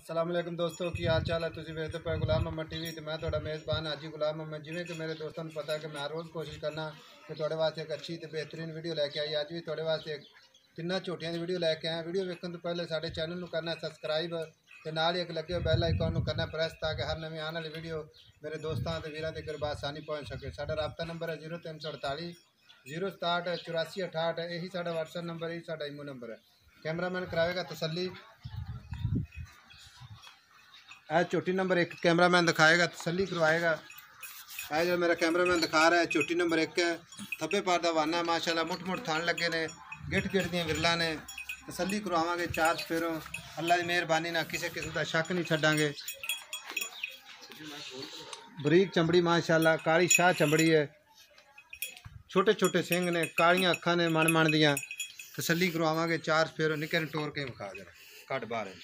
अस्सलाम वालेकुम दोस्तों की हाल चाल है। तुम वेखते पे गुलाम मोहम्मद टीवी तो मैं थोड़ा मेज़बान हाजी गुलाम मोहम्मद। जिमें कि मेरे दोस्तों को पता है कि मैं हर रोज़ कोशिश करना कि थोड़े वास्ते एक अच्छी तो बेहतरीन वीडियो लैके आई। अज भी थोड़े वास्ते एक तिना झोटियां की वीडियो लैके आए। वीडियो वेखने तो पहले साडे चैनल को करना सबसक्राइब ते नाल ही एक लगे बैल आइकॉन को करना प्रेस ताकि हर नवी आने वाली वीडियो मेरे दोस्तों ते वीरां तक आसानी पहुँच सके। साडा राबता नंबर है 0348 067 84 68। यही साडा व्हाट्सएप नंबर, यही साडा ईमो नंबर है। कैमरामैन कराएगा तसल्ली। चोटी नंबर 1 कैमरामैन दिखाएगा, तसल्ली करवाएगा। जो मेरा कैमरामैन दिखा रहा है चोटी नंबर 1 है। थब्बे पार का वाना माशाल्लाह, मुठ मुठ थान लगे ने, गिट गिट दी विरला ने। तसल्ली करवावांगे 4 फेरों। अल्लाह की मेहरबानी ना किसी किस्म का शक नहीं छड्डांगे। बरीक चमड़ी माशाल्लाह, काली शाह चमड़ी है। छोटे छोटे सिंह ने, कालियां अखां ने मन मन दियां। तसल्ली करवावांगे 4 फेरों। निक्के ने टोर के विखा जरा घट बाहर है।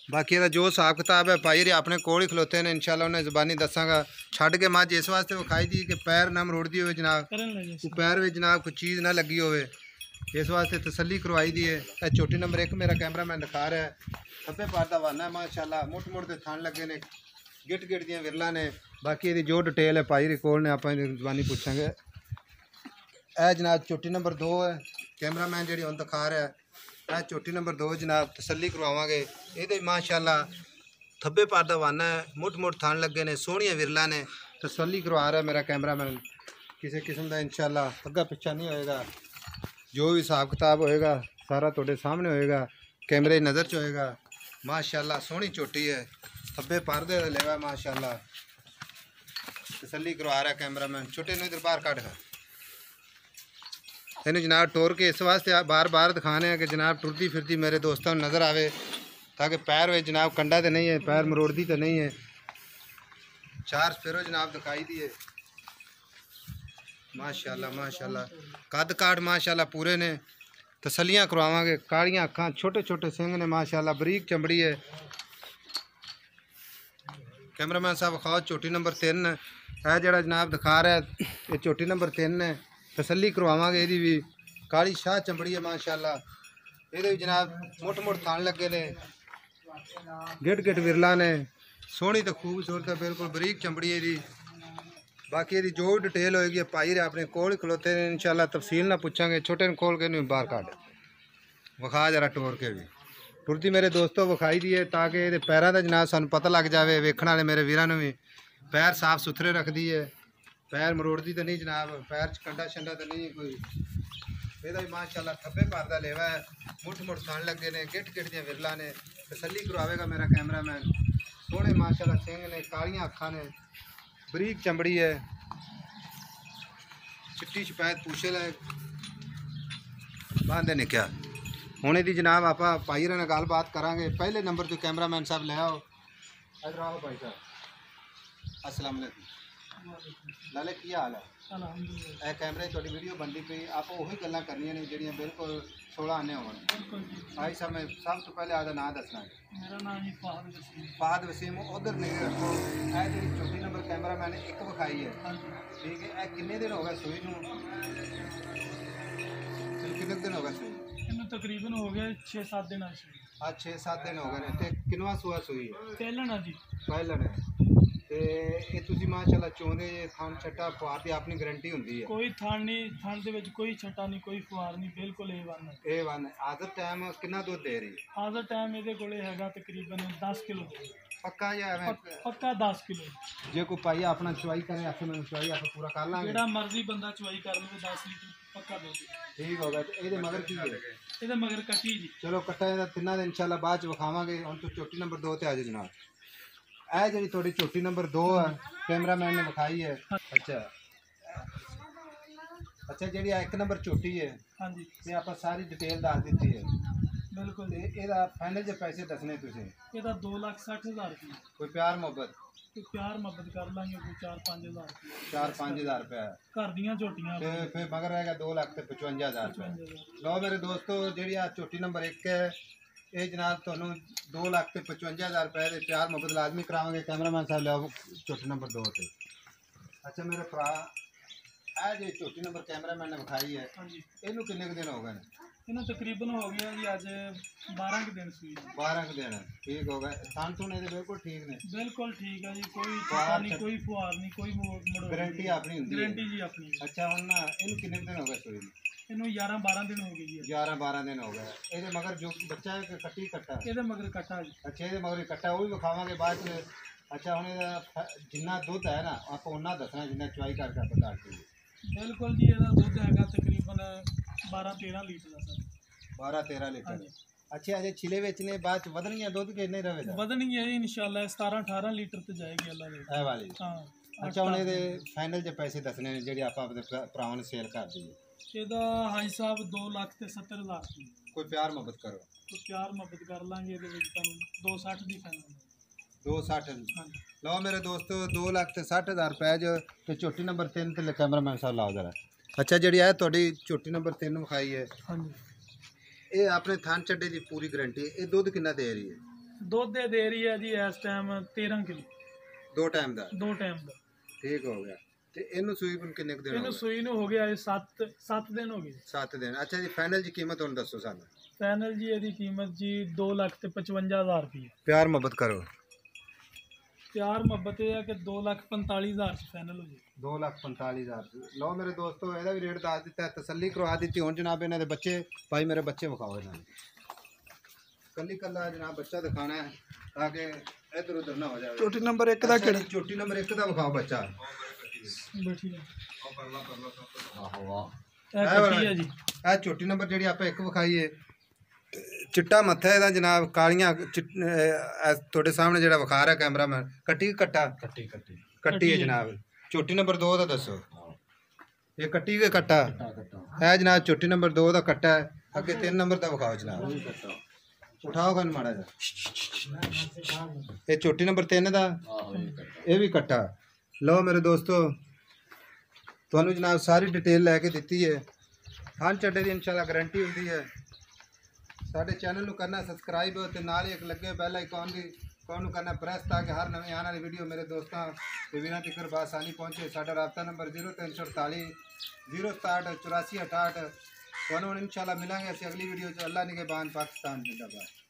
बाकी ਇਹਦਾ जो हिसाब किताब है भाई अपने कोल ही खलोते हैं। इंशाल्लाह उन्हें ज़बानी दसांगा। छड़ के मझ इस वास्ते विखाई दी कि पैर ना मरोड़ती हो जनाब, कोई पैर में जनाब कोई चीज़ ना लगी हो, इस वास्ते तसल्ली करवाई दी है। छोटी नंबर 1 मेरा कैमरामैन दिखा रहा है। खब्बे पार का वाना है माशाल्लाह, मुठ मुठ के थान लगे ने, गिट गिट दियां विरला ने। बाकी ये जो डिटेल है भाई कोल ने आप ज़बानी पूछेंगे। जनाब छोटी नंबर 2 है कैमरामैन जी हम दिखा रहा है। चोटी नंबर 2 जनाब तसल्ली करवावांगे। ये माशाल्लाह थब्बे पार का वाना है, मुठ मुठ थान लगे ने, सोहनिया विरला ने। तसल्ली करवा रहा है मेरा कैमरामैन। किसी किस्म का इंशाल्लाह अग्गा पिछा नहीं होएगा। जो भी हिसाब किताब होएगा सारा तुहाडे सामने होएगा, कैमरे की नज़र च होएगा। माशाल्लाह सोहनी चोटी है, थब्बे पार दे लेवा माशाल्लाह। तसल्ली करवा रहा है कैमरामैन। छोटे ने इधर बाहर कट है इन जनाब टोर के इस वास्ते बार बार दिखाने हैं कि जनाब टुरती फिरती मेरे दोस्तों नज़र आवे, ताकि पैर वे जनाब कंडा तो नहीं है, पैर मरोड़ती तो नहीं है। 4 फेरो जनाब दिखाई दिए माशाल्लाह माशाल्लाह। कद काट माशाल्लाह पूरे ने। तसलियाँ करवावांगे। कालियां अखां, छोटे छोटे सिंह ने माशाल्लाह, बरीक चमड़ी है। कैमरामैन साहब खाओ चोटी नंबर 3 है जरा जनाब दिखा रहा है। ये चोटी नंबर 3 है। तसल्ली करवावांगे। ये भी काली शाह चमड़ी है माशाल्लाह। ये भी जनाब मुठ मुठ थान लगे ने, गिट गिट विरला ने। सोहनी तो खूबसूरत है, बिल्कुल बरीक चमड़ी है जी। बाकी ये जो डिटेल होएगी भाई अपने कोल खलोते हैं इंशाल्लाह तफसील ना पूछांगे। छोटे ने खोल के नहीं बाहर काट विखा जरा टोर के भी। टुरती मेरे दोस्तों विखाई दी है ताकि ये पैरों का जनाब सानू पता लग जाए, वेखण वाले मेरे वीरां नूं भी। पैर साफ सुथरे रखती है, पैर मरोड़ती तो नहीं जनाब, पैर च कंडा शंडा तो नहीं कोई। यदा भी माशाल्लाह थब्बे पार का लेवा है, मुठ मुठ थान लगे ने, गिट गिट दियां विरला ने। तसल्ली करवाएगा मेरा कैमरामैन। सोहने माशाल्लाह सिंह ने, कालियां अखां ने, बरीक चमड़ी है, चिट्टी शपैत पूछे है बांधे ने क्या। हुण इहदी जनाब आप भाई नाल गलबात करांगे। पहले नंबर तो कैमरामैन साहब ले आओ। इधर आओ भाई साहब। अस्सलाम वालेकुम लाले की हाल है? ए कैमरे थोड़ी वीडियो बनती पई, आप वही गल्लां करनियां ने जिहड़ियां बिल्कुल 16 आने होवन। भाई साहब मैं सब तो पहले आपका नाम दसना है। मेरा नाम जी फहद वसीम। उधर नहीं रखो। ए जी चौथी नंबर कैमरामैन 1 विखाई है, ठीक है। ए किन्ने दिन हो गए सूई नूं? कितने दिन हो गए सूई? तकरीबन हो गया 6-7 दिन। आज 6-7 दिन हो गए ने। ते किनवा सूआ सूई है? पहलना जी, पहलन है। ते ये तुसी माशाल्लाह चोंदे थान छट्टा फुआर दी अपनी गारंटी हुंदी है? कोई थान नहीं, थान दे विच कोई छट्टा नहीं, कोई फुआर नहीं, बिल्कुल A1 है। A1 आदर टाइम कितना दूध दे रही है? आदर टाइम ये कोले हैगा तकरीबन 10 किलो पक्का या पक्का 10 किलो। जे कोई भाई अपना चुवाई करे आखे मैं चुवाई आप पूरा कर लांगे? जेड़ा मर्जी बंदा चुवाई कर ले 10 लीटर पक्का दूध। ठीक हो गया। तो ये मगर की है? ये मगर कटी जी। चलो कट्टा ਇਹਦਾ ਤਿੰਨਾਂ ਦੇ इंशाल्लाह बाद च विखावांगे। हुण तो चोटी नंबर 2 ते आ जाओ जनाब। ਇਹ ਜਿਹੜੀ ਤੁਹਾਡੀ चोटी नंबर 2 है कैमरामैन ने विखाई है। अच्छा अच्छा ਜਿਹੜੀ 1 नंबर चोटी है हाँ जी, ये आप सारी डिटेल दस दी है बिल्कुल। ਤੇ ਇਹਦਾ फाइनल जे पैसे दसने तुझे? ਇਹਦਾ 2,60,000 रुपये। कोई प्यार मोहब्बत? कोई प्यार मोहब्बत कर लांगे, कोई 4-5 हज़ार रुपये। 4-5 हज़ार रुपया घर दियां झोटियां ਤੇ फिर मगर रहेगा 2,55,000 रुपया। 55,000। लो मेरे दोस्तों जी आ चोटी नंबर 1 है ये जनाब तुहानू 2,55,000 रुपये के प्यार मोहब्बत लाजमी करावांगे। कैमरामैन साहब लियाओ चोटी नंबर 2 से। अच्छा मेरे भरा ए जी चोटी नंबर कैमरामैन ने विखाई है, हाँ जी, इनू किन्ने दिन हो गए? ਇਹਨੂੰ ਤਕਰੀਬਨ ਹੋ ਗਿਆ ਜੀ ਅੱਜ 12 ਕੁ ਦਿਨ ਸੂਈ ਨੂੰ। 12 ਕੁ ਦਿਨ ਠੀਕ ਹੋ ਗਏ। ਥਣ ਥੁਣ ਇਹਦੇ ਬਿਲਕੁਲ ਠੀਕ ਨੇ। ਬਿਲਕੁਲ ਠੀਕ ਹੈ ਜੀ, ਕੋਈ ਛੱਟਾ ਨਹੀਂ, ਕੋਈ ਫੁਹਾਰ ਨਹੀਂ, ਕੋਈ ਮੋੜ ਗਾਰੰਟੀ ਆਪਣੀ ਹੁੰਦੀ ਹੈ। ਗਾਰੰਟੀ ਜੀ ਆਪਣੀ। ਅੱਛਾ ਹੁਣ ਨਾ ਇਹਨੂੰ ਕਿੰਨੇ ਕੁ ਦਿਨ ਹੋ ਗਏ ਸੂਈ ਨੂੰ? ਇਹਨੂੰ 11-12 ਦਿਨ ਹੋ ਗਏ ਜੀ। 11-12 ਦਿਨ ਹੋ ਗਏ। ਇਹਦੇ ਮਗਰ ਜੋ ਬੱਚਾ ਹੈ ਕਿ ਕੱਟੀ ਕੱਟਾ? ਇਹਦੇ ਮਗਰ ਕੱਟਾ ਜੀ। ਅੱਛਾ ਇਹਦੇ ਮਗਰ ਕੱਟਾ, ਉਹ ਵੀ ਵਿਖਾਵਾਂਗੇ ਬਾਅਦ ਚ। ਅੱਛਾ ਹੁਣ ਇਹਦਾ ਜਿੰਨਾ ਦੁੱਧ ਹੈ ਨਾ ਆਪਾਂ ਉਹਨਾਂ ਦੱਸਣਾ ਜਿੰਨਾ ਚੁਆਈ ਕਰਕੇ ਆਪਾਂ ਦੱਸ ਦਈਏ। ਬਿਲਕੁਲ ਜੀ, ਇਹਦਾ ਦੁੱਧ ਹੈਗਾ ਤਕਰੀਬਨ 12-13 ਲੀਟਰ ਦਾ ਸਰ। 12-13 ਲੀਟਰ। ਅੱਛਾ ਅਜੇ ਛਿਲੇ ਵਿੱਚ ਨੇ, ਬਾਅਦ ਚ ਵਧਣਗੀਆਂ ਦੁੱਧ ਕਿ ਨਹੀਂ ਰਵੇਗਾ? ਵਧਣਗੀ ਹੈ ਜੀ ਇਨਸ਼ਾਅੱਲਾ, 17-18 ਲੀਟਰ ਤੇ ਜਾਏਗੀ ਅੱਲਾ ਦੇ। ਇਹ ਵਾਲੀ ਹਾਂ। ਅੱਛਾ ਹੁਣ ਇਹਦੇ ਫਾਈਨਲ ਜੇ ਪੈਸੇ ਦੱਸਣੇ ਨੇ ਜਿਹੜੇ ਆਪਾਂ ਆਪਣੇ ਭਰਾਵਾਂ ਨੂੰ ਸੇਲ ਕਰ ਦਈਏ। ਇਹਦਾ ਹਾਈ ਸਾਹਿਬ 2,70,000 ਰੁਪਏ। ਕੋਈ ਪਿਆਰ ਮੁਹੱਬਤ ਕਰੋ। ਕੋਈ ਪਿਆਰ ਮੁਹੱਬਤ ਕਰ ਲਾਂਗੇ ਇਹਦੇ ਵਿੱਚ ਤੁਹਾਨੂੰ 260 ਦੀ ਫਾਈਨਲ। 260। ਹਾਂਜੀ ਲਓ ਮੇਰੇ ਦੋਸਤੋ 2,60,000 ਰੁਪਏ ਜੋ ਤੇ ਝੋਟੀ ਨੰਬਰ 3 ਤੇ ਕੈਮਰਾਮੈਨ ਸਾਹਿਬ ਲਾਓ ਜਰਾ। ਅੱਛਾ ਜਿਹੜੀ ਹੈ ਤੁਹਾਡੀ ਝੋਟੀ ਨੰਬਰ 3 ਵਿਖਾਈ ਹੈ, ਹਾਂਜੀ, ਇਹ ਆਪਣੇ ਥਣ ਚੱਡੇ ਦੀ ਪੂਰੀ ਗਾਰੰਟੀ ਹੈ। ਇਹ ਦੁੱਧ ਕਿੰਨਾ ਦੇ ਰਹੀ ਹੈ? ਦੁੱਧ ਦੇ ਰਹੀ ਹੈ ਜੀ ਇਸ ਟਾਈਮ 13 ਕਿਲੋ। 2 ਟਾਈਮ ਦਾ? 2 ਟਾਈਮ ਦਾ। ਠੀਕ ਹੋ ਗਿਆ। ਤੇ ਇਹਨੂੰ ਸੂਈ ਨੂੰ ਕਿੰਨੇ ਕੁ ਦਿਨ ਹੋ ਇਹਨੂੰ ਗਏ? ਸੂਈ ਨੂੰ ਹੋ ਗਿਆ 7 ਦਿਨ ਹੋ ਗਏ। 7 ਦਿਨ। ਅੱਛਾ ਜੀ ਫਾਈਨਲ ਜੀ ਕੀਮਤ ਹੁਣ ਦੱਸੋ ਸਾਨੂੰ। ਫਾਈਨਲ ਜੀ ਇਹਦੀ ਕੀਮਤ ਜੀ 2,55,000 ਰੁਪਏ। ਪਿਆਰ ਮੁਹੱਬਤ ਕਰੋ। ਪਿਆਰ ਮੁਹੱਬਤ ਇਹ ਹੈ ਕਿ 2,45,000 ਚ ਫਾਈਨਲ ਹੋ ਜੀ। 2,45,000। ਲਓ ਮੇਰੇ ਦੋਸਤੋ ਇਹਦਾ ਵੀ ਰੇਟ ਦੱਸ ਦਿੱਤਾ, ਤਸੱਲੀ ਕਰਵਾ ਦਿੱਤੀ। ਹੁਣ ਜਨਾਬ ਇਹਨਾਂ ਦੇ ਬੱਚੇ, ਭਾਈ ਮੇਰੇ ਬੱਚੇ ਵਿਖਾਓ ਇਹਨਾਂ ਨੂੰ। ਕੱਲੀ ਕੱਲਾ ਜਨਾਬ ਬੱਚਾ ਦਿਖਾਣਾ ਹੈ ਤਾਂ ਕਿ ਇੱਧਰ ਉੱਧਰ ਨਾ ਹੋ ਜਾਵੇ। ਝੋਟੀ ਨੰਬਰ 1 ਦਾ ਕਿਹੜਾ? ਝੋਟੀ ਨੰਬਰ 1 ਦਾ ਵਿਖਾਓ ਬੱਚਾ। ਬੈਠੀ ਹੈ। ਆਹੋ ਵਾਹ। ਇਹ ਕੱਟੀ ਹੈ ਜੀ। ਇਹ ਝੋਟੀ ਨੰਬਰ ਜਿਹੜੀ ਆਪਾਂ 1 ਵਿਖਾਈ ਹੈ, ਚਿੱਟਾ ਮੱਥਾ ਇਹਦਾ ਜਨਾਬ, ਕਾਲੀਆਂ ਤੁਹਾਡੇ ਸਾਹਮਣੇ ਜਿਹੜਾ ਵਿਖਾ ਰਿਹਾ ਕੈਮਰਾਮੈਨ। ਕੱਟੀ ਕੱਟਾ? ਕੱਟੀ ਹੈ ਜਨਾਬ। ਝੋਟੀ ਨੰਬਰ 2 ਦਾ ਦੱਸੋ। ਇਹ ਕੱਟੀ ਕੇ ਕੱਟਾ? ਇਹ ਜਨਾਬ ਝੋਟੀ ਨੰਬਰ 2 ਦਾ ਕੱਟਾ ਹੈ। ਅੱਗੇ 3 ਨੰਬਰ ਦਾ ਵਿਖਾਓ ਜਨਾਬ। ਉਠਾਓ ਗਨ ਮਾੜਾ ਜਿਹਾ। ਇਹ ਝੋਟੀ ਨੰਬਰ 3 ਦਾ, ਇਹ ਵੀ ਕੱਟਾ। ਲਓ ਮੇਰੇ ਦੋਸਤੋ ਤੁਹਾਨੂੰ ਜਨਾਬ ਸਾਰੀ ਡਿਟੇਲ ਲੈ ਕੇ ਦਿੱਤੀ ਹੈ। ਥਣ ਚੱਡੇ ਦੀ ਇਨਸ਼ਾਅੱਲਾ ਗਾਰੰਟੀ ਹੁੰਦੀ ਹੈ। ਸਾਡੇ ਚੈਨਲ ਨੂੰ ਕਰਨਾ ਸਬਸਕ੍ਰਾਈਬ ਤੇ ਨਾਲ ਹੀ ਇੱਕ ਲੱਗੇ ਬੈਲ ਆਈਕਨ ਦੀ ਨੂੰ ਕਰਨਾ ਪ੍ਰੈਸ ਤਾਂ ਕਿ ਹਰ ਨਵੀਂ ਆਉਣ ਵਾਲੀ ਵੀਡੀਓ ਮੇਰੇ ਦੋਸਤਾਂ ਤੇ ਵੀਰਾਂ ਤੱਕ ਬਾਸਾਨੀ ਪਹੁੰਚੇ। ਸਾਡਾ ਰਾਬਤਾ ਨੰਬਰ 0348 067 8468। ਤੁਹਾਨੂੰ ਇਨਸ਼ਾਅੱਲਾ ਮਿਲਾਂਗੇ ਅਸੀਂ ਅਗਲੀ ਵੀਡੀਓ 'ਚ। ਅੱਲਾ ਨਿਗਹਿਬਾਨ, ਪਾਕਿਸਤਾਨ ਜ਼ਿੰਦਾਬਾਦ।